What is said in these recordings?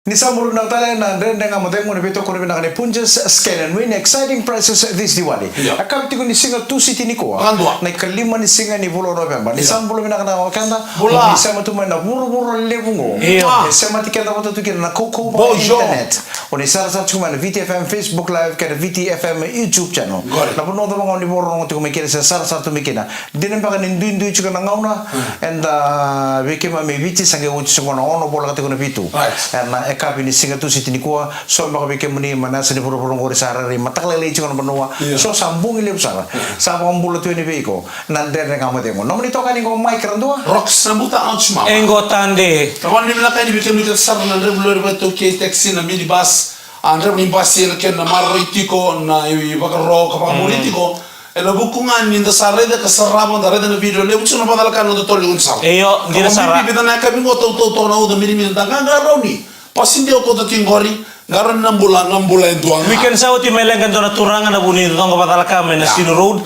Nisambulu na tala na ndende nga modeng mo nabito ko na kani punjas scan and win exciting prizes this Diwali. Akam tiko ni singa tu city ni ko. Na kalima ni singa ni bulo November. Nisambulu na kana wakanda. Nisama tu na buru lebungo. Nisama tikenda watu tukina na koko ba internet. Oni sara sa chuma na VTFM Facebook live kana VTFM YouTube channel. Na puno do mga ni boro ngo tiko mekira sa sara sa tu mekina. Dinen pa kanin ndu chuka na ngauna and wekema me viti sange uchi ngona ono bola katiko na bitu. And ekapi ni singa tu siti ni kuwa so makabike muni mana sini puro-puro ngori sarari mataklele chungan banua so sambung ile usara sambung bulu tu ni veiko nandere ngamademo nomni toka ni ngo mic randua rock sambuta anchma engo tande tawan ni mlaka ni bikem ni sarna na regular beto ke taxi na minibus andre ni basil ken na marroitiko na ibakaro kapag politiko ela bukungan ni da sarreda ka sarrabo da reda na video le bukso na padala kan do toli unsar eyo di sara bibi na ka bingo to na uda mini da ngarauni pasindio ko to kingori garan 6 bulan entuang weekend sa uti melengan dona turangan na buni dong patala kame na sino road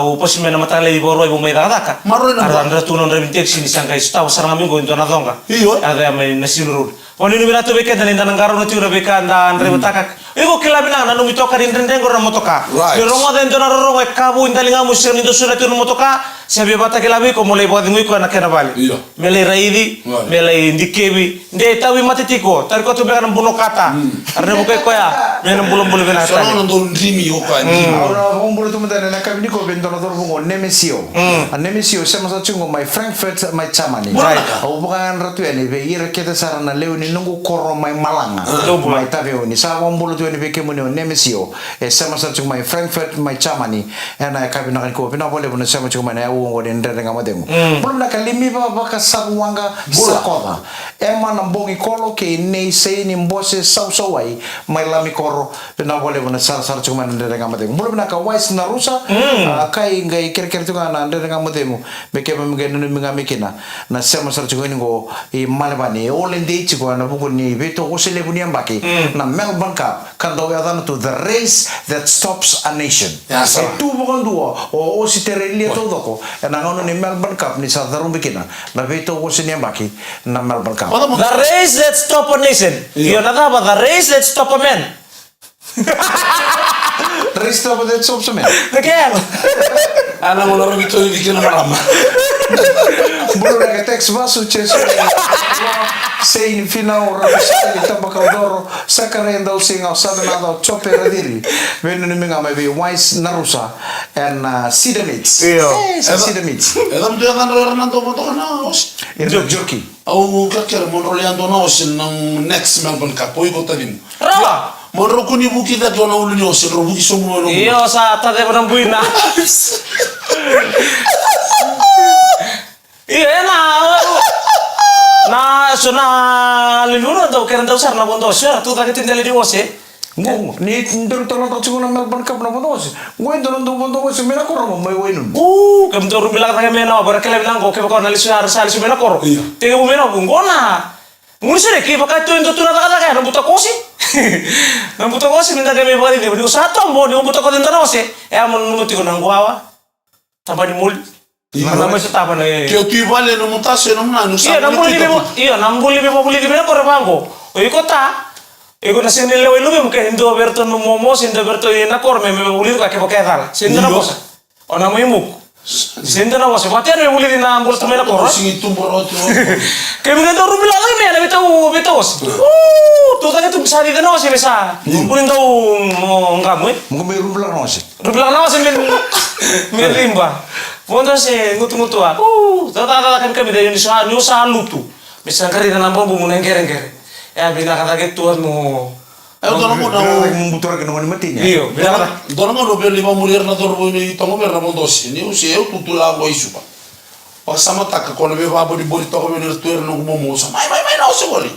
upos mena matale di boro ibu meda daka arandra tunon revintek sini sangkai staw sarang amingo dona donga iyo ada na sino road Poni ni binato beka dan indan ngaro no tiura beka dan rebetakak. Ego kila bina nanu mitoka din rendeng gora motoka. Di rongo den dona rongo e kabu indalinga musir ni dosura tiura motoka. Sabi bata kila beko mulai buat ngui ko na kena bali. Mele raidi, mele indikebi. Nde tawi matitiko. Tar ko tu beka buno kata. Arne bukai ko ya. Mena bulum bena tani. Sono ndo ndrimi yo kwa. Ora bumbulu tu mutane na kabini ko ben dona dor bungo nemesio. Nemesio sama sa chungo my Frankfurt my chamani. Au bukan ratu ene be ira kete sarana leuni nungu koro mai malanga mai taveo ni sa wombulu tu ni beke muni nemesio e sama sa chuma Frankfurt mai chamani ena ka bina ko bina bole buna sama chuma na wo ngode ndere ngamademo belum na kalimi ba ka sabuanga sakoda ema na mbongi kolo ke nei sei ni mbose sausawai mai lami koro bina bole buna sar chuma ndere ngamademo belum na ka wais na rusa kai ngai ker tu kana ndere ngamademo beke mamge nunu mingamikina na sama sa chuma ngo i malabani olende chiko na buku ni beto osele bunia mbaki na Melbourne Cup kan do ya to the race that stops a nation tu bukan dua o ositereli to doko na ngono ni Melbourne Cup ni sa darum bikina na beto osele mbaki na Melbourne Cup the race that stop a nation you know about the race that stop a man race that stops a man again ana mo laro bito bikina marama bulu na text basu cheso sei in final rapsali tabakaudoro sakarenda usinga usada nada chope radiri venu ni minga maybe wise narusa and sidamits sidamits edam tu dan Fernando Montona os joki au kakere mon roleando na os nang next Melbourne Cup oi gotavin rawa mon rokuni buki da dona uluni os robuki somo no iyo sa tade banambuina iyo na sona liluna do keren do sarna bondo sura tu tak tindale di wose ngo ni ndor tono to chuna Melbourne Cup na bondo wose ngo ndor do bondo wose mena ko mo mai wenun kam to rumila ka mena bara kala bilang ko ke ko nali sar sal su mena koro te mo mena ngona ngusire ke baka to ndo tuna kata ka no buta kosi no buta kosi minta ke me bari de satu mo ni buta ko den wose e amon no ti ko nangwawa tabani mul Mana masih tapan eh? Kau tu balik no mutasi no mana no. Iya, nambuli bina kore bango. Iko ta, iko na sini lewe lume mke hindo berto no momo sindo berto ina kor me buli ka ke pakaital. Sindo na bosa. Ona mo imuk. Sindo na bosa. Mati ano buli na ambul to mena kor. Singi tumboro to. Kaya mga to rumila lang me na bitos. Tu ta tu bisa di no se besa. Bulin to ngamu. Mo may rumla no se. Rumla no se men rimba. Ponto se ngutu ah. Tata kan kami dari Nusa lutu. Bisa kari na nambong bumunan kere-kere. Ya bina kata gitu mo. Dono mo na mutor ke no mati Iyo, bina kata. Dono mo do lima murir na dorbo ni tomo ber na mondosi. Ni usi eu tutula go isupa. Pasama taka kono be babo di bori to ko ni tuer no mo mo sa. Mai na usi bori.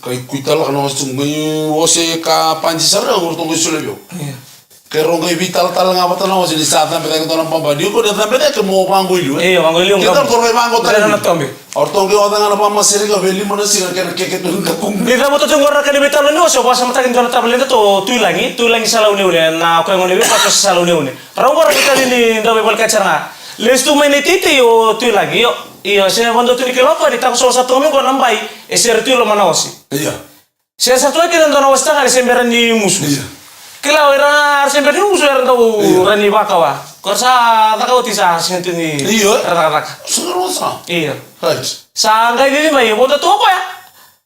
Kai kuitala no usi ngi ose ka panji sara ngurto go sulebio. Kero ngai vital tal ngapa tanah masih di saat sampai ke tanah pamba dia kok dia sampai ke mau panggo ilu iya panggo ilu kita korbe panggo tal na tombe orto ke orang ngana pamba siri ke beli mana sih kan ke tu ngakung kita mau tuh ngorra ke vital ni oso pas mata kin tabel itu tuilangi salah une na ko ngone be pas salah une rong ngorra vital ini ndawe bal kacara les tu main titi yo tuilangi yo Iya, saya bantu tu kilopa di tak satu minggu nampai. Ser tu lo mana osi. Iya. Saya satu lagi dan tahu wasta kali semberan di musuh. Iya. Kila era semberan di musuh era tahu rani bakawa. Korsa tak kau tisa sentu ni. Iya. Rak. Sekarang sa. Iya. Right. Sangkai di mai, bonta tu apa ya?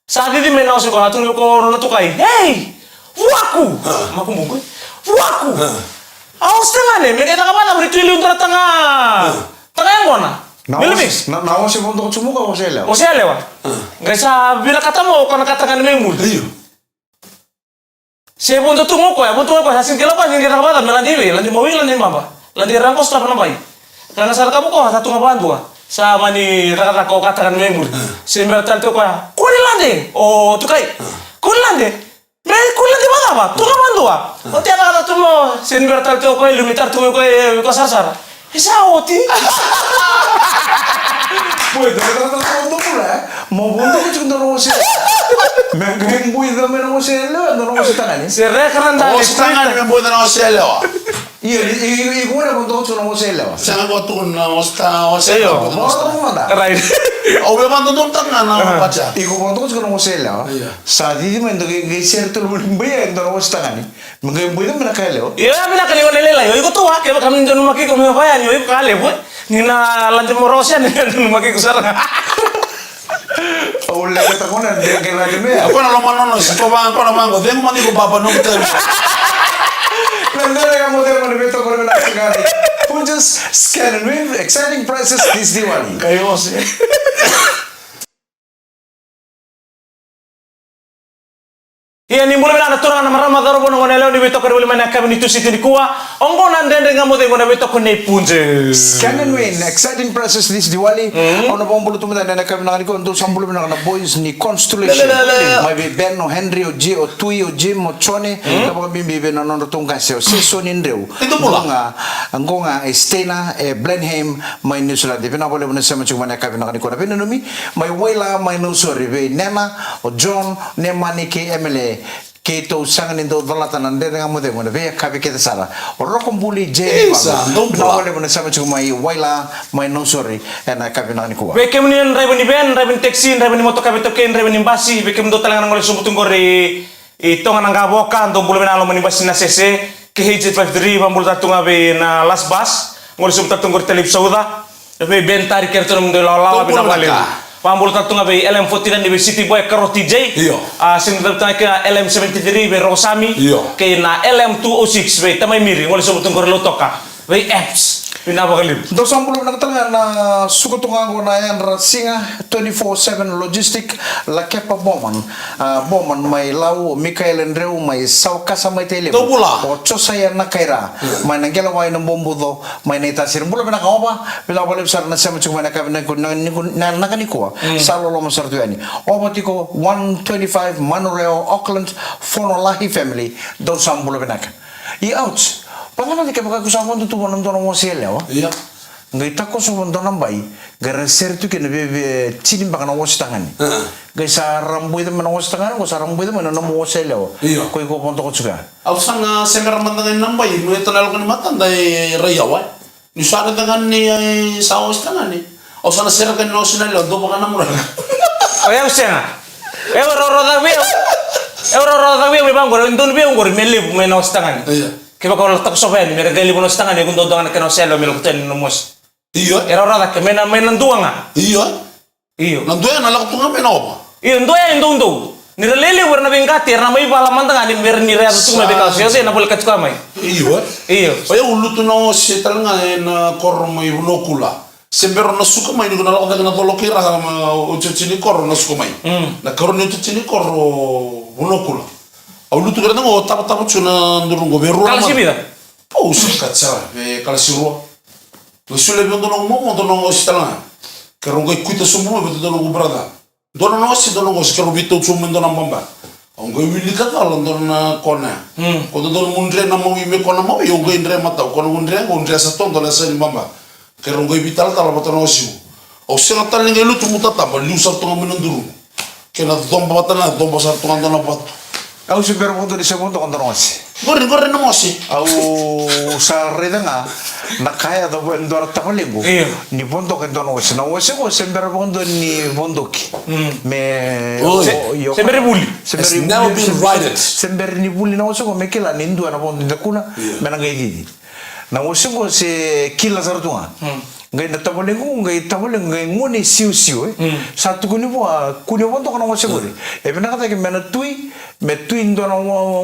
Saat di mai nasi kau tu kau tu kai. Hey, waku. Maku mungkin. Waku. Awas tengah ni, mereka tak apa nak beri untuk tengah. Tengah yang mana? Milbis. Na wasi bonto ko sumuka ko sela. O siya lewa. Nggak sa bila kata mo kana kata kan memul. Iya. Saya bonto tungo ko ya, bonto ko sa singkila pa singkila ka ba melandi we, landi mo landi mamba. Landi rangkos ta panambay. Karena sa kamu ko sa tunga bantu sa mani kata ko kata kan memul. Simber tal to ko ya. Ko landi. O to kai. Ko landi. Me ko landi ba ba? Tunga bantu o tiada kata tumo simber tal to ko lumitar tumo ko sar. Isa oti. Boy, dapat bonto pula. Mau bonto ko cuma no wasi. Mengeng boy da me no wasi lo, no wasi tangani. Serre kanan da. O tangan me boy na oselewa. Iya, ko na bonto ko no wasi lo. Sana ko tu na osta Eyo. oselewa. Right. O be bantu dong tangan na baca. Iko bonto ko no wasi lo. Iya. Sa di mendo ke certo lo mbaya no wasi tangani. Mengeng boy da me na kailo. Iya, mina kali ko nilala. Yo iko tuwa ke kami ndo maki ko me bayan yo iko kale boy. Nina lanjut morosya ni ndo maki ko sarang. Ulle ka ko na de ke la me. Ako na lo manono si ko ba ko na mango. Deng mani ko baba no te. Nandere ka mo de mo beto ko na sagari. Punjas scan and win exciting prices this Diwali. Kayo sih. Iya ni mulai na turang na marama daro bono ngone leo ni beto ko mana kami ni tusi tini kuwa. Onggo nan dende ngamo de ngone beto ko nei punje. Scan and win exciting prices this Diwali. Ono bang bulu tumda na kami na ko ndo sambulu na boys ni Constellation. Mai be Ben o Henry o G o Tui o Jim o Chone. Kapag bimbi be na no tunga se o seso ni ndeu. Ngonga Stena e Blenheim mai Nusra de na bole bona sama chuma na kami na ko na benumi. Mai Waila mai no sorry be Nema o John Nema ni ke Emily Keto sangan indo dalatan ande dengan mode mode be kabe kete sara rokom buli je na wale bona sama chuma mai Waila mai no sorry na kabe na ni ko Be kem ni rai bani ben rai bani taxi rai bani moto kabe to ken rai bani basi be kem do talangan ngole sumbutung gore itongan nga boka ndo bulu na lo mani basi na sese ke H53 bambul tatunga be na las bas ngole sumbutung gore telip sauda be ben tari kerto ndo la be na wale Pambul tatunga be LM49 di City Boy Karoti J. Sing tatunga ke LM73 be Rosami. Ke na LM206 be tamay miri ngol sobutung ko lotoka. Be apps. Pinabagalim. Do sampul na talaga na sukutunga ko na yan singa 24/7 logistic la kepa Boman. Boman may lau Mikael Andreu may sauka sa may tele. O chosaya na kaira. May nanggela way ng bombudo may naitasir. Mula ba nakaoba? Bila wala sar na sa mga nakabi na nakanikuha. Sa lolo mo sartu yani. Oba tiko 125 Manoreo Auckland Fonolahi family do sampul ba naka. I-outs. Pagana di kapag kusama nito tuwa ng doon mo sila, Iya. Ngai tako so doon ng bay, gara sertu kena be cinim baka nawas tangan. Ngai sa ramboy de manawas tangan, ko sa ramboy de manana mo sila. Iya. Ko ko ponto ko tsuga. Au sanga semer mandangin nambay, no ito lalo kan matan dai rayawa. Ni sana tangan ni sawas tangan ni. Au sana ser kan no sinalo do baka namura. O ya usenga. Roda be me bangor ndon be ngor meli me no stangan. Iya. Kaya ko tak soben me gali bono stangan ni kundo dongan ke no selo me lokten no mos. Iya. Era roda ke me na nduanga. Iya. Iyo. Nandoya na lakutunga me no. Iyo ndoya ndo. Ni relele warna bengati na may bala mandanga ni mer ni rea tu me bekal sio na bol kachka mai. Iya. Iyo. Oya ulutu no setal nga na kormo ibunokula. Sembero na suka mai ni na lakota na tolokira o chichini korro na suka mai. Na korro ni chichini korro bunokula. Aulu tu kadang oh tapu cuna ndurung goberu. Kalau sih bida. Oh sih kaca, kalau sih ruah. Lesu lebih untuk nongmo setelah. Kerong gue kuita semua betul betul gue berada. Dono nasi kerong bitu cuma dono nambah. Ong gue wili kata lah dono kona. Kau dono mundre nama gue kona mau, yo gue indre mata. Kona mundre satu dono lesa nambah. Kerong gue bital tal betul nasi. Oh sengat tal nih lu cuma tatap, lu satu ngamen ndurung. Kena domba batana, domba satu ngamen apa. Au super ponto di segundo kontro nasi. Goreng na mo si. Au sa reda nga nakaya to ndora tapalengo Iyo. ni bondo ke ndono wese na wese ko sembera bondo ni bondoki me Oh, sembere bulli. It's never been righted. sembere ni buli na wese ko mekela ni ndua na bondo ndakuna mena ngai na wese ko se kila zartunga ngai na tapalengo ngai ngone siu satu kuni bo kuni bondo kana wese ko e bena kata ke mena tui me tui ndona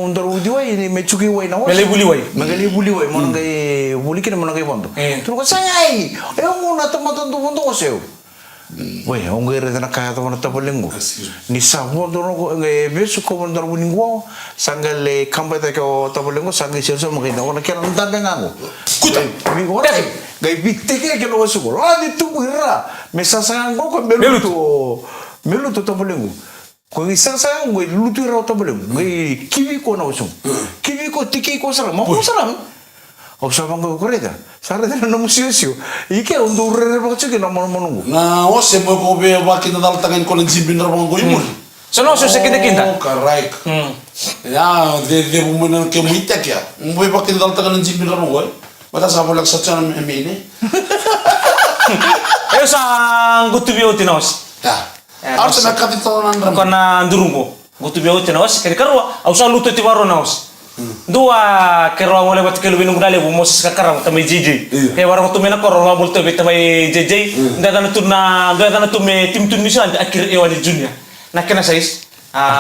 ndoro udiwa ini me chuki wai na wese Mele bulli wai. Magali buli wai mon ngai buli kina mon ngai bondo tu ko sangai e ngona tamaton do bondo ko seu wai ongai re na kaya to na tapalengo ni sa bondo no ngai besu ko bondo ro ningwo sangale kamba ta ko tapalengo sangai sio mo kina ona kera ndanga ngango Kuta. mi ora ngai bitte ke no wasu ko adi tu ira me sa sango ko melu to tapalengo ko ngi sa ngai lutu ira tapalengo ngai kiwi ko na wasu kiwi ko tiki ko sara mo ko sara o sa bango koreda sara de no musio ike ondo urre ba chuki no mo nungu Na ose mo ko be ba kita dal tangan ko ng jimbin ra mo imur. Sono so se kinda. Oh, karai. Ya, de mo na ke muita kya. Mo ba kita dal tangan ng jimbin ra mo. Mata sa bolak sa chan mene. Eu sa gutu bio tinos. Ya. Arsa na katito nan ram. Kona ndurungo. Gutu bio tinos kari karwa au sa luto ti waro naos. Dua kerwa ngole bat kelu binung dale bu moses kakara tamai jiji. Ke warang tu mena korong ngabul tu bet tamai jiji. Ndana tu me tim tu misa akhir ewani junior. Na kena sais.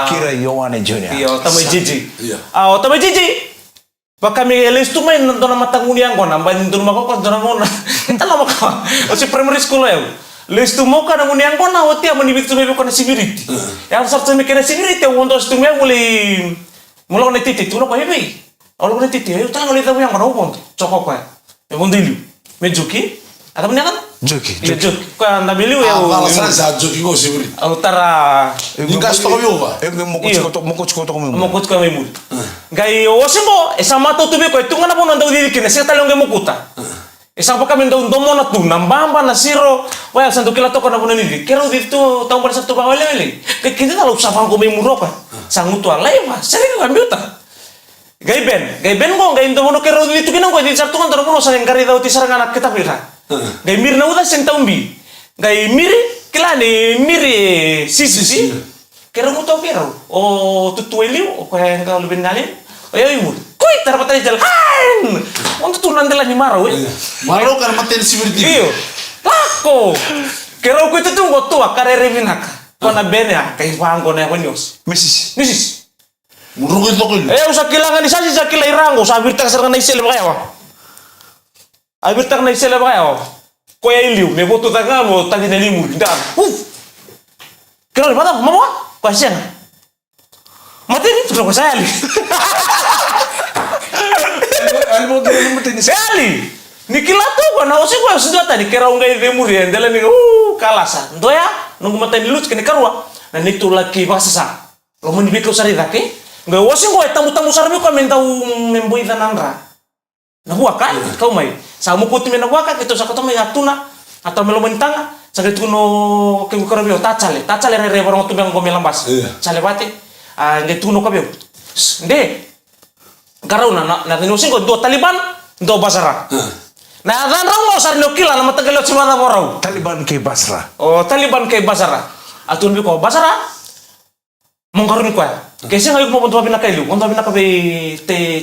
kira yowane junior Iyo tamai jiji. Iya. Tamai jiji. Kami eles tu main dona matanguni yang kona ban tu mako dona mona. Kita lama ka. O si primary school ya. Les tu mau kana nguni yang kona hoti amani bitu me kona security. Yang sarta me kena security wondo tu me mulai Mula kena titi, tu nak kau hebat. Kalau kena titi, ayo tanya lihat yang mana pun, cokok kau. Yang pun dulu, mejuki, ada mana kan? Joki. Mejuki, kau anda beli ya? Ah, sa sa joki ko siburi. Utara. Ingas to yo ba. Moko chiko to mo. Mau kau kau memul. Gay, osimbo, esama tu be kau, tu mana pun anda udah dikene, saya talong kamu kuta. Esang pa kami daw na tu, nambamba na zero. Wala santo kila to ko na punan ni. Kero dito taong pada satu bawal lele. Kaya kita kalau usapan ko may muro ka. Sang mutual lay ba? Sari ka kambiuta. Gay ben ko gay mo no kero dito kinang ko dito sarto kan taro mo sa ngari daw ti sarang anak kita pira. Gay mir na uda sen taumbi. Gay miri kila ni miri sisi. Kero mo to kero. O tutueli o kaya ka lubin nalin. Ayo imur. Kuy tarapatay jalan. Untuk tunan dela ni maro Maro kan maten siburi. Iyo. Lako. Kero ko itu tunggu tua karere vinaka. Kona bene kay pango na ko news. Misis. Murugo to ko. Usah kilangan di sasi sa kilay rango sa birta sarang na isel ba kayo. Abirta na isel ba kayo. Kuya iliw, may boto tanga mo tagi na limur. Dan. Kero di mata mama? Kwasyan. Mati ni tulo ko sa ali. Almo do mo tini Sekali. Nikilato ko na osi ko sudah tadi kera ungai demur ya ndela ni kalasa. Ndoya nunggu mata ni lut kene karwa. Na nitu laki basasa. Lo mun biko sari dake. Ngai osi ko tamu-tamu sarmi ko mentau memboi danangra. Na buah kan kau mai. Samu puti mena buah kan itu sakato mai atuna atau melo mentanga. Sagre tuno ke bukara bio tacale. Tacale re borong tu bang ko melambas. Cale bate. Ngai tuno ka bio. Nde Karau na tinusin ko do Taliban do Basra. Na dan raw sar no kila na matagal si mana borau. Taliban ke Basra. Oh Taliban kay Basra. Atun bi ko Basra. Mong karun ko. Kasi ngayon mo punta pinaka ilu. Punta pinaka be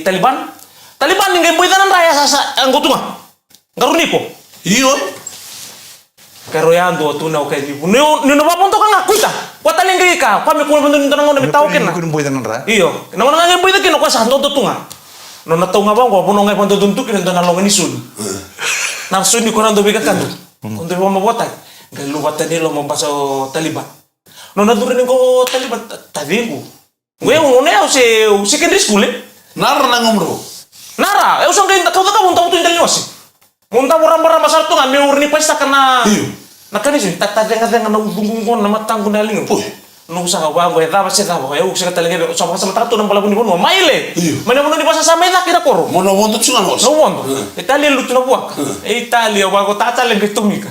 Taliban. Taliban ngay boy tanan raya sa anggotunga. Garuni ko. Iyo. Karo yan do tunaw kay di. Ni ba punta ka nga kuita. Wataling kay ka. Kami ko punta nang na bitaw ken na. Kun boy tanan ra. Iyo. Naman nga boy ta ken ko sa tonto tunga. No nataw nga ba ko puno nga panto tuntuk ken na longan isun. Na sun ko nando bigat kanto. Kung di mo mabotay. Galuwatan nila mabasa Taliban. No nadurin ko Taliban tadi ko. Gue ngone si secondary school Nara na ngumro. Nara, usang kayo kau munta mo tuindal nyosi. Munta mo rambara masar tu ngambil urni pesta kena. Iyo. Nakani tata dengar na ubung-ubung na matang gunaling. No sa ba gue ta basi ta ba usang talaga sa basa mata tu nang pala buni bono maile. Mana mo ni basa sa mela kira koro. Mono wonto tsungan hos. No wondo. Italia lutu na buak. Italia wa ko tata leng ketumika.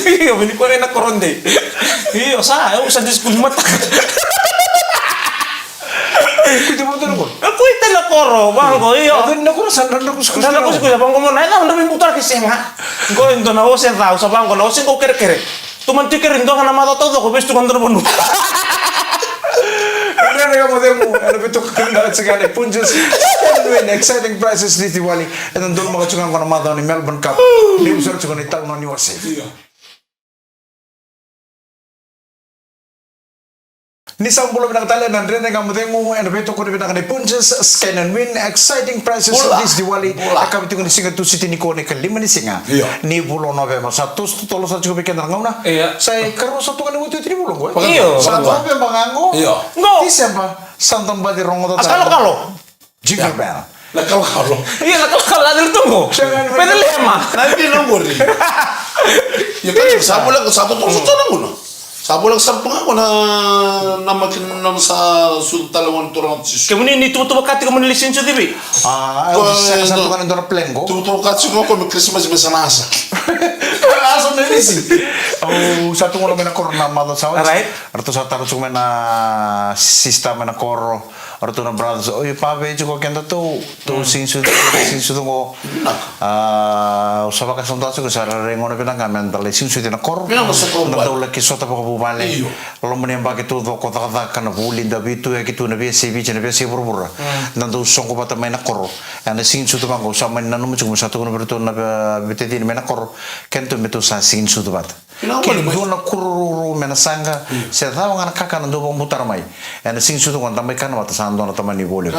Iyo bini ko na koronde. Iyo sa usang di school mata. Kuiti mo ko. Aku itu nak koro, bangko iyo. Ako na ko sa nando ko Dan aku sih bang ngomong naik lah, udah putar ke sini ha. Kau itu na osen tahu, sabang kau osen kau kere. Tuman tiker itu kan nama tahu kau bestu kan terbunuh. Ano nga mo demo? Ano bito kanda sa gani punches. Ano win exciting prizes this Diwali. And then doon makachungan ko na madaw ni Melbourne Cup. Ni usar chungan ni tao na ni Wasi. Ni sang bulan pinakatali nandrin nga mo demo. Ano bito ko na ni punches scan and win exciting prizes this Diwali. Akam ito ko ni singa tu city ni ko ni kalima ni singa. Ni bulan November sa tus tolo sa chubi kan ngawna. Sa karo sa tukan ni uti ni bulan ko. Iyo. Sa November mangango. Ngo. December santang badi rongo ta. Kalau. Jingle bell. Nakalo. Iya kalau ada itu mo. Pwede lema. Nanti nunggu rin. Ya kan sabulang satu tuh nunggu no. Sabulang sabtu nga ko na makin sa sultalangon turang tis. Kemudian itu kati kemudian lisensi TV. Saya satu kan ndor plan ko. Tu kati ko ko Christmas mesanasa. Asa na nisi. Satu ngono mena corona malo sa. Right. Arto sa taro chung mena sistema na koro. Arto na brothers. Oy pabe ko kenda to sinsu ngo. Usaba ka sonda ko sa rengono pinanga mental sinsu na koro. Na to laki sota pa bale lo mene ba ke tu do ko ta kana bulinda bitu ya kitu na be se bi na be se burbura nando songo bata mena koro ana sin su to bango sa man nanu mu satu no berto na bete din mena koro kento metu sa sin su to bat ke do na kuru mena sanga se ta ngana kaka nando bo mutar mai ana sin su to kon tamai kana bata sando na tamani bole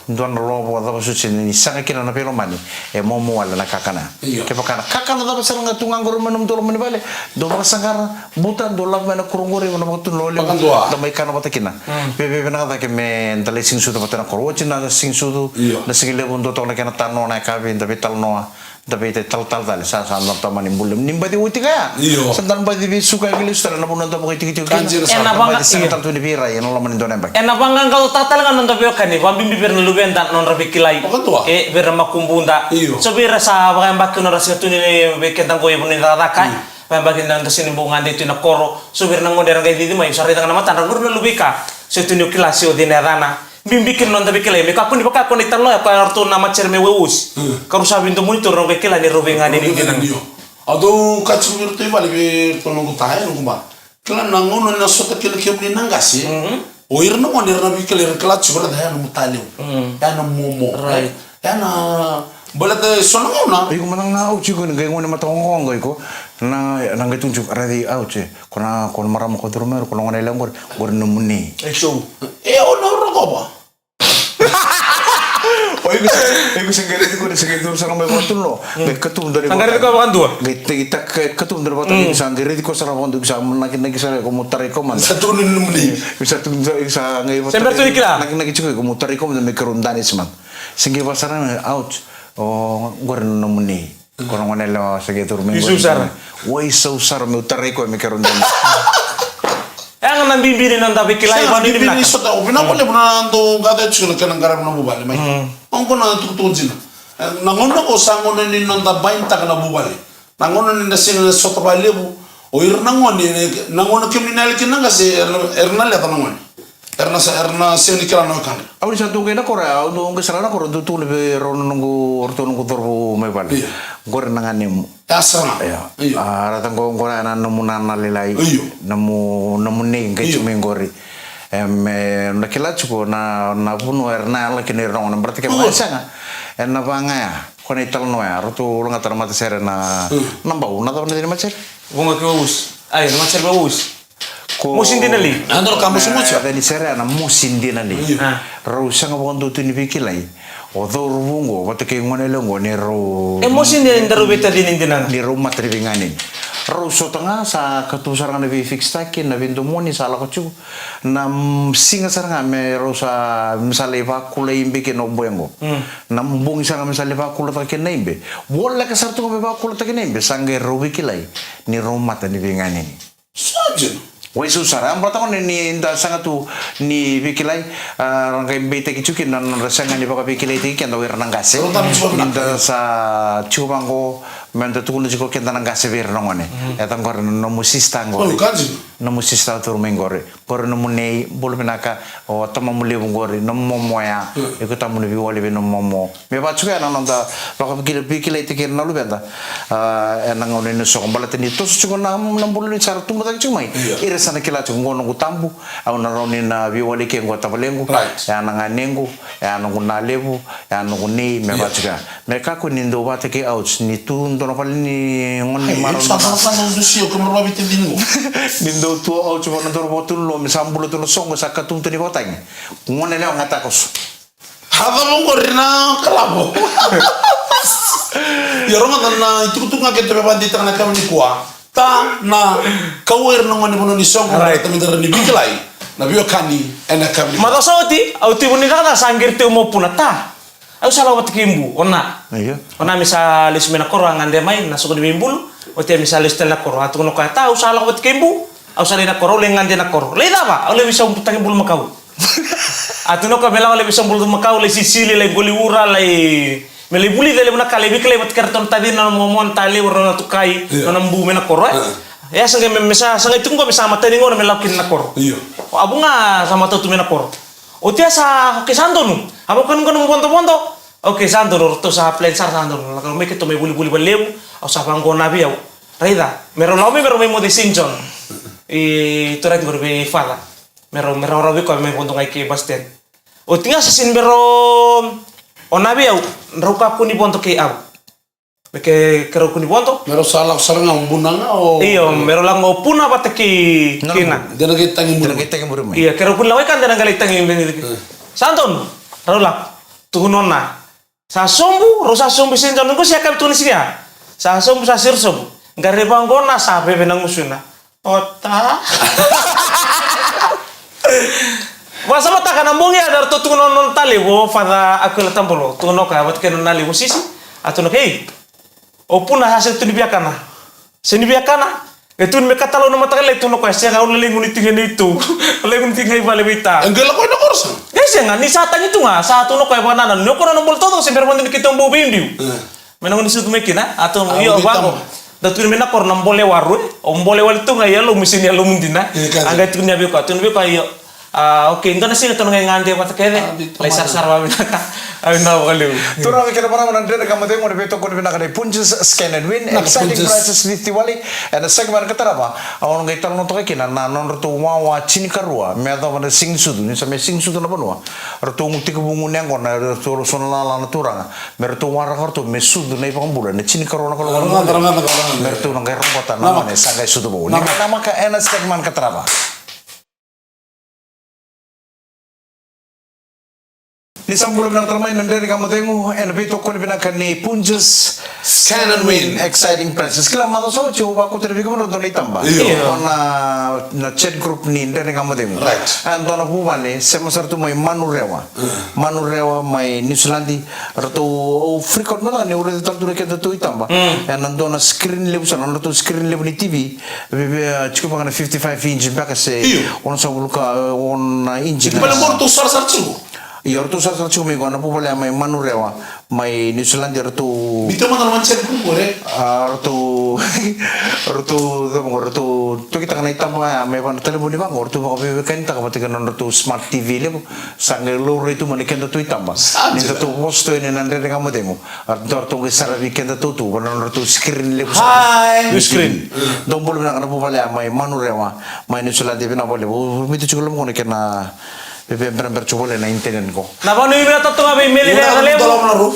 ndo na lo bo da su sin ni sanga kina na pelo mani e momo wala na kakana ke pakana kakana da basanga tungang guru menum to meni bale do ba sangara butan do la na kurunguri na makatun lole da may kana batakina bebe na kata ke men dali sing sudu batana korwochi na sing sudu na sigile bundo to na kana tanno na kabe da betal no da bete tal dali sa andam tamani bulum nimbadi uti kaya sandan badi bi suka gilis tara na bunan da mo kiti enak banget sing tal tu ni bira yan lo manin do nembak enak banget kalau tatal kan nonton kan nih pambim bibir na luben dan non rabi kilai bira makumbunda so bira sa bakang bakun na rasa tu ni bekentang ko ibun ni tatakai pembagin nang kesini bungan itu nak koro subir nang modern kayak gitu mah sari tangan mata nang urna lubika setunjuk kelas yo dinarana bimbikin non tapi kelai meka pun dipaka konektan lo ya kartu nama cerme weus karu sabin tu monitor nang kelai ni robengan ini dinang ado kacung itu balik be tonong tahay nung ba klan nang ono na sota kila kebni nang gasi o irna mo nirna bi kila kila chubra da nang mutaliw ya nang momo right ya na balat sonong na iku manang na uchi ko ngai ngone matongong ngai ko na nang tunjuk aradi auche kona kon maram ko durmer ko ngone lengor gor numuni eso ono roko ba iku sengere ko sengere dur sarang me botun lo be ketum dari anggar ko bakan dua kita ketum dari botun sangere ko sarang bondu bisa nakin nagi sare ko mutar ko man satu numuni bisa tunjuk isa ngai botun sember tu ikla nakin nagi cuy ko mutar ko me kerundani seman sengge pasarang out oh gor numuni kono ngone lo sege tur me isusar woi susar me utar ko me kerundani yang nang bimbiri nang tapi kilai ban ini bimbiri sota opina boleh benar tu gada chula kana garam na bubale mai onko na tu tunjina nangono ko sangono ni nonda bainta kana bubale nangono ni sing sota balebu o ir nangono kriminal kinanga se ernal ya tanongoni erna sing ni kala no kan awli satu kena kora au nge sarana kora tu lebe ron nunggu orto nunggu torbu me bale gor nangane asana ya ratang ko ngora na namuna nalilai namu ne ngai chume ngori nakila chuko na bunu erna la kini ron berarti ke sanga na banga ya kone tal no ya rotu longa tarmata sere na nambau na to ni macet bunga ke us ay macet baus musim dinali andor kampus mucho ada di sere na musim dinali rusanga bondo tu ni bikilai odo rubungo batake ngone longo ne ro musim din daru beta din dinang di rumah tribinganin ruso tengah sa ketusarang na fix takin na bintu moni sala kacu na singa saranga me rosa misale va kula imbe ke no boyango na mbung saranga misale va kula ta ke nembe bolla ka sartu ko va kula ta ke nembe sange robi kilai ni rumah ta ni binganin sajen wai susah am berata kon ni inda sanga tu ni bikilai rangai bete kicukin dan rasanga ni baka bikilai ti kan dawir nang gase inda sa chubango menta tu kun jiko kan nang gase ver nongone etang kor no musista ngo kanji na musista tur mengore por no munei bulu binaka o tama muli bungore no momo ya iko tamu ni wali be no momo me ba chuya na nanda ba ko bikile tikir na lu benda na ngone no so mbala tini to su na bulu ni sar tumba tak chumai ira sana kila chungo no tambu au na roni na bi wali ke ngota balengu ya na nganengu ya no na lebu ya no nei me ba chuya me ka ko nindo ba te ke out ni tu ndo no pali ni ngoni maro Sama do sio como lo vite dingo. nindo tu au chuma no tor botul lo mi sambulo tu no songo sakatum tu ni kotang ngone le ngata kos Hava mongorina kalabo. Yorong na itutunga ke tebe bandi tanga kami ni kwa. Ta na kawer no ngani bono ni songo ta mi ni biklai. Na bio kani ena kami. Mata sauti, au tibu ni kata sanggir te mo punata. Au salah wat kimbu, ona. iya Ona misal lismena korang ande main na suku di bimbul, o te misal listel na koro atu no kata au salah wat kimbu. Au salah na koro lengan de na koro. Le daba, au le bisa umputang bul makau. Atu no ka mela le bisa bul makau le sisili le goliura le mele buli dele na kale bikle mat karton tadi na momon tali urna tukai na mbu mena koro. Ya sange mesa sange tunggu bisa mata ni ngona melakin na koro. Iya. Abunga sama tu mena koro. O tia sa ke sandonu. Abo kan kono bonto-bonto. Oke sandonu to sa plan sar sandonu. Kalau me ke to me buli-buli baleu au sa pango nabi au. Raida, mero laumi mero me mo de Sinjon. I to rai berbe fala. Mero rabi ko me bonto ngai ke basten. O tinga sa sin mero o nabi au ruka puni bonto ke au. Me ke kero kuni bonto. Mero salah saranga umbunanga o. Iyo, mero lango puna bate ki kina. Dena ke tangi kita mulu. kita yang berumah Iya, kero pun lawai kan danang galitang yang begitu. Santon, rolak, tuhunona. Sa sombu, rosa sombu senjon nunggu siapa tulis dia. Sa sombu sa sir sombu. Gare banggona sa bebe nang musuna. Ota. Masa mata kan ambongi ada tu tuhunon tali wo fada aku letam polo. Tuhunoka buat kenon nali musisi. Atau nak o puna hasil tu dibiakana. Seni biakana. Itu mereka tahu nama tak lek tu nak kasi kau leleng unit tiga itu. Leleng unit tiga balik bita. Enggak ko na korsa. Guys yang ni saat itu nggak saat nak kau mana nano kau nano boleh tahu sampai mana kita mau bindu. Menang ni suatu mekina atau iyo bago. Datu ni menak kau nam boleh waru. Om boleh waru tu nggak ya lo mesin ya lo mundina. Angkat tu ni abiu kau. Tu ni abiu kau iyo. Oke, enggak nasi itu nggak ngande apa terkene. Laisar sarwa binaka. Ayo na walu. Tura kira para menandre kamu tengok mau beto kau bina kade punches scan and win exciting prizes di Diwali and the segment kata apa? Awak ngai tahu nonton kena na non ratu wawa cini karua. Mereka pada sing sudu ni sampai sing sudu apa nuah? Ratu nguti kebungun yang kau na ratu sonala na turanga. Mereka warna kartu mesudu na ipang bulan. Cini karua na kalau orang. Mereka ngai rombota nama ni sagai sudu bau. Nama ka enak segment kata apa? Ni sambulan ng termain nandere kamu tengok beto kau bina kane punches Scan and win. exciting prizes. Kila mato so coba aku terbiak mana dono itamba. Na chat group ni nandere kamu tengok. Right. And dono bubane sema sartu mai manurewa mai New Zealand ratu frequent mana ni udah tak tu kita tu itamba. And dono screen level sana ratu screen level ni TV. Cukup pangan 55 inch back se. Ono sabuluka on inch. Pala mo to sar chigo. Iyor tu sarsa cumi ko na pupala may manurewa may New Zealand tu Bito man naman chat ko re. tu kita kena hitam pa may pan telepon di bang tu baka bibigyan ta kapati ka tu smart TV le sang loro itu manikan tu hitam ba ni tu posto ni nandre ka mo demo tu kisara weekend tu tu screen le Hai, screen. Dong bolu na pupala may manurewa may New Zealand di na bole mito chulo mo ni kana beber coba le na internet ko. Napa ni bila tato ngabe email ni ada lebu.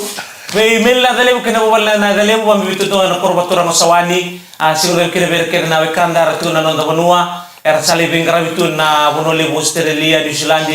Be email ada lebu kena wala na ada lebu ambi bitu to na korbatura masawani. Siguro kena berker na wekanda ratu na nonda banua. Sali bengkara bitu na bono lebu Australia, New Zealand,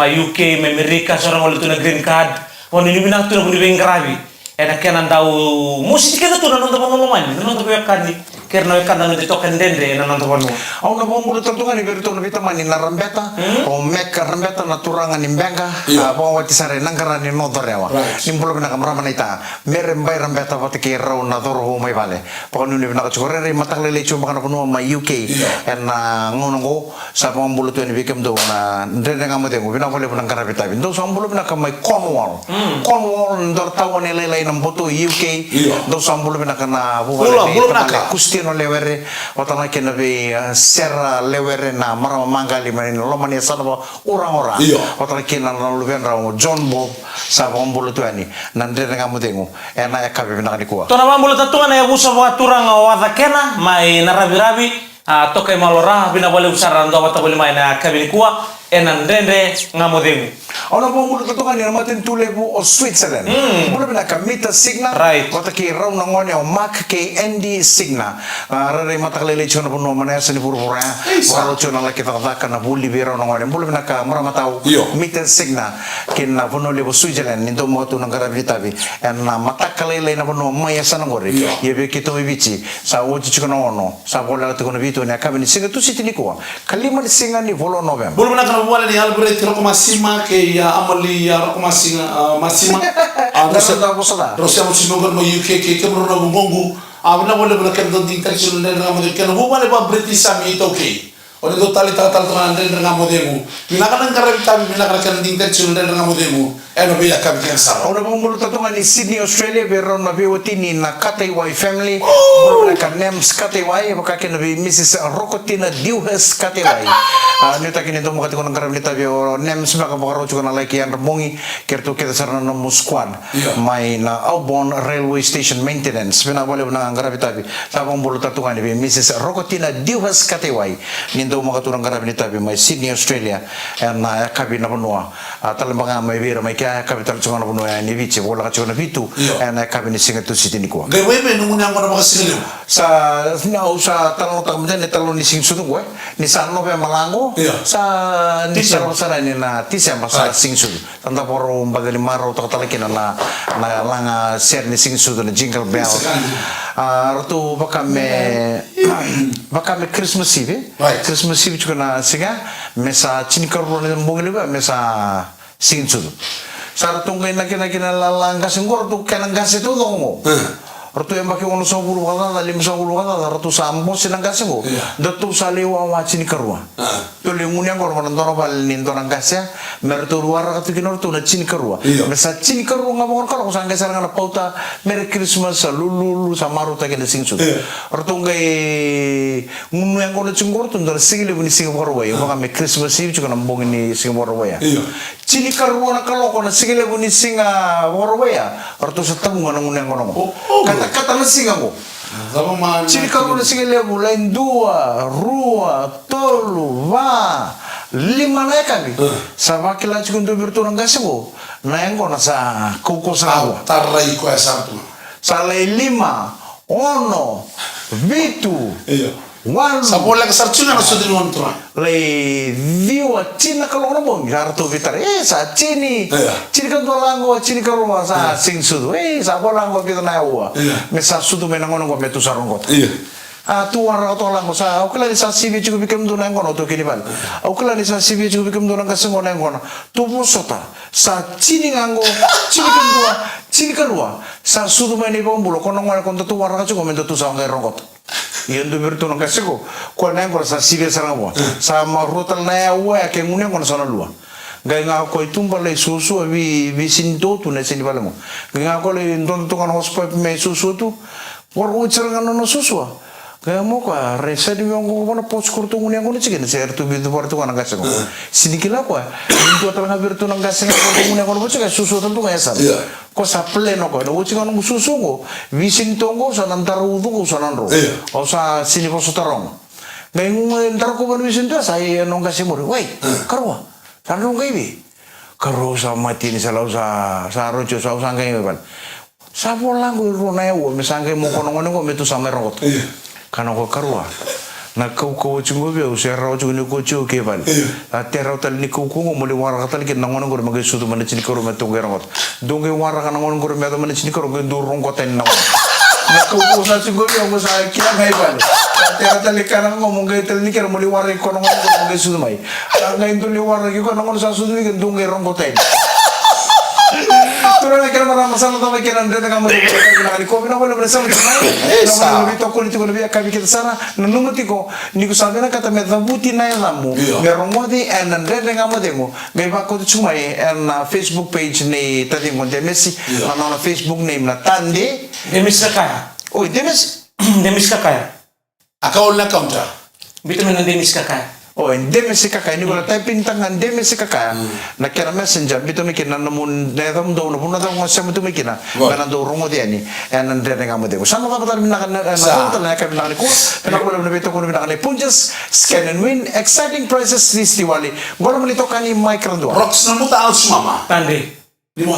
ma UK, ma Amerika seorang wala tu na green card. Bono ni bina tu na bono bengkara bi. Enak kena tahu musik kita tu na nonda banua man. Nonda wekandi. Karena wekanda na dito kandende na nonda banua. Ako na bumbulo tantungan ni berito na bitaman ni narambeta o mek rambeta na turangan ni benga po wati sare nangkara ni nodorewa nimbulo na kamera manita merembay rambeta pati ke raw na doro may vale pagano ni na chore mataklele chuma kana puno ma UK and ngono go sa bumbulo to ni bikem do na ndene ngamote go bina vale nang karabita bindo sa bumbulo na kamay Cornwall ndor tawo ni lelay ng boto UK do sa bumbulo na kana bulo kustir kino lewere otana kino be serra lewere na marama mangali mani lo mani sana ba orang-orang otana kino na luben rawo John Bob sa bombolo tuani nande nga mutengu ena ya kabe na kuwa Tona mambulo tatunga na yabusa wa turanga wa kena mai narabi-rabi toka malora bina boleh usara ndo bata boleh main kabini kuwa enan ndende ngamodemu ona bombolo tatunga ni maten tulebu o Switzerland boleh bina kamita signa kota ki raw na ngone o mak ke Andy signa rare mata lele chona bono mana seni pura-pura walo chona la kita kata na buli bera na ngone boleh bina ka mara matau mita signa kin na bono lebo Switzerland nindo mo tu negara bitabi na mata kalele na bono maya sana ngore yebe kito bici sa uji chikono ono sa bola tu kono bitu ne kabini singa tu sitini ko kalima ni singa ni volo november boleh bina kana wala ni albre tiro masima ke ya amali ya masima masima Rosia musimo gol mo UK ke kemro na bumongu abna boleh bina kan ding taxi na na mo kan ho wala ba British sami to okay Ode do tali tal tran den nga modemu. Pinaka nang karab tabi pinaka kan ding taxi na nga modemu. Eno be yakam ken sa. Ora mo mulo tatunga ni Sydney Australia beron na biwati ni na Kataiwai family. Mo na ka names Kataiwai baka ken be Mrs. Rokotina Dewhurst Kataiwai. Ni takin ito mo kati ko nang karab ni tabi o names baka baka rocho na like yan ramongi kerto kita sarana na mo squad. May na outbound railway station maintenance. Pinabole na ang karab tabi. Sabang mulo tatunga ni Mrs. Rokotina Dewhurst Kataiwai. Nindo mo katurang karab ni tabi may Sydney Australia na kabi na punua. Talambanga may bira may kapital chunga na punua ni biche bola ka chunga na bitu na kabi ni singa tu siti ni ko. Gawin me nung nga mo na makasigaw. Sa talong takamdan ni talong ni singsudu ko ni San Nove Malango sa ni sa ni na tisa sa singsudu. Tanda poro bagali maro to talakin na langa ser ni singsudu na jingle bell. Roto baka me Christmas Eve. Christmas Eve juga na singa mesa chinikar ro ni mbongili ba mesa singsudu. Sa tungkay na kinalalangga singor to kananggas ito mo. Ratu yang pakai ono sabulu kata, lima sabulu kata, ratu sambo sinang kasih ko. Datu salewa wacin karua. Tu limunya kor menonton bal ninton kasih, mertu luar kata kinor tu na cini karua. Mesa cini karua ngapor kalau sangka sarang na pauta Merry Christmas lulu samaru tak kena singsu. Ratu ngai ngunu yang kor cingor tu ndar sigile buni Singapore wa. Yang pakai Christmas Eve juga nambong ini Singapore wa ya. Cini karua na kalau kor sigile buni Singapore wa ya. Ratu setemu ngunu yang kor kata nasinga mo. Cini kalau nasinga lebu lain 2, 2, 3, 4, 5 na kami. Sama kila cukup berturang kasih mo. Na yang ko na sa kuko sa ako. Taray ko ya satu. Sa lay 5, 1, 2, 1. Sa bola kasarchunga na sa dinuan tra. Lay viwa Cina kalau ngomong jarto vitar sa Cini kan dolango Cini kalau sa singsudu sa bolango kita na uwa mesa sudu menangono ko metu sarongot tuwara to lang sa ukla ni sa sibi chugo bikem do nang kono to kinibal ukla ni sa sibi chugo bikem do nang kasengo nang kono tubo sota sa Cini ngango Cini kedua sa sudu meni bombulo kono ngol kon tuwara ka chugo mendo tu sa ngai rongot Iyan tu bertu nang kasiko, kau nang kau sa sibe sarang wa, sa marutal na ya wa ke ngunya kau sana lua. Gaya ngau kau tumbal le susu abi sinto tu na sini balamo. Gaya ngau le don tu kan hospap me susu tu, waru cerangan no susu. Gaya mo ka resa di yang kau na pos kurtu ngunya kau ni cikin, saya tu bitu bertu kan nang kasiko. Sini kila kau, itu adalah bertu nang kasiko kurtu ngunya kau bocah susu tentu kaya sah. Ko sa pleno ko no uchi kanong susu ko visin tongo sa nantaru ko sa nanro o sa sini po sotarong ngayong ntar ko ban visin to sa nong kasi mo wait karwa tanong kay bi karo sa mati ni sa law sa rocho sa usang kay ban sa bolang ko ro na yo mesangkay mo kono ngono ko metu sa merot kanong ko karwa na kau cungu be usai rau cungu ni kau ke ban ate rau tal ni kau mo le wara tal ke nangon ngor magai sudu mana cini karo metu gerangot donge wara kan nangon ngor metu mana cini karo ge durung koten na kau sa cungu be ngo sa kira ngai ban ate rau tal kan ngomong ge tal ni kero mo le wara ko nangon ngor magai sudu mai ngai tu le wara ge ko nangon sa sudu ge donge rong koten Turun lagi nama masalah tahu kiran dan kamu lagi kau bina boleh bersama dengan nama lebih toko itu lebih kami kita sana nunggu tiko niku sabena kata meta buti na lamu meromodi dan kamu demo gaya aku tu cuma Facebook page ni tadi monte Messi nama Facebook name na Tande Demis kakaya oh Demis kakaya Akaol na counter. Bito men nandimis kakak. Oh, ndeme si kaka ini gola typing tangan ndeme si kaka. Na kera messenger bito mikina namun nedam do no puna do ngosem tu mikina. Kana do rongo dia ni. En ndene ngamu de. Sama ka patar minakan na na ka minakan ko. Pena ko na bito ko minakan ni punches scan and win exciting prizes this Diwali. Gola malito kani micro do. Rocks na muta al sumama. Tande. Di mo